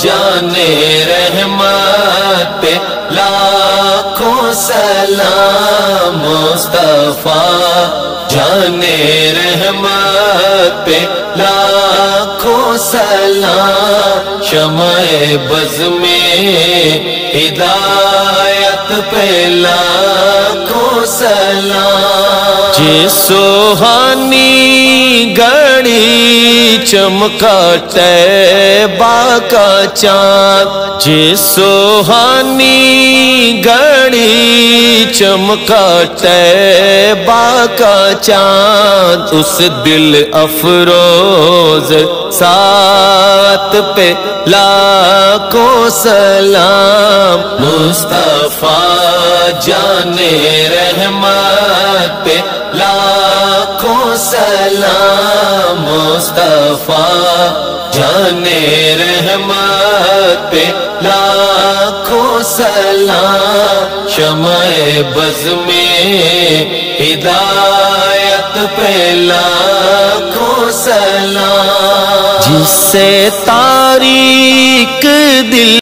جانے رحمت پہ لاکھوں سلام، مصطفیٰ جانے رحمت پہ لاکھوں سلام، شمع بز میں ہدایت پہ لاکھوں سلام۔ جس سوہانی گھڑی چمکا طیبہ کا چاند، جس سوہانی گھڑی چمکا طیبہ کا چاند، اس دل افروز ساتھ پہ لاکھوں سلام، مصطفیٰ جانے رحمت پہ لاکھوں سلام، مصطفیٰ جانے رحمت پہ لاکھوں سلام، شمع بز میں ہدایت پہ لاکھوں سلام، جس سے تاریک دل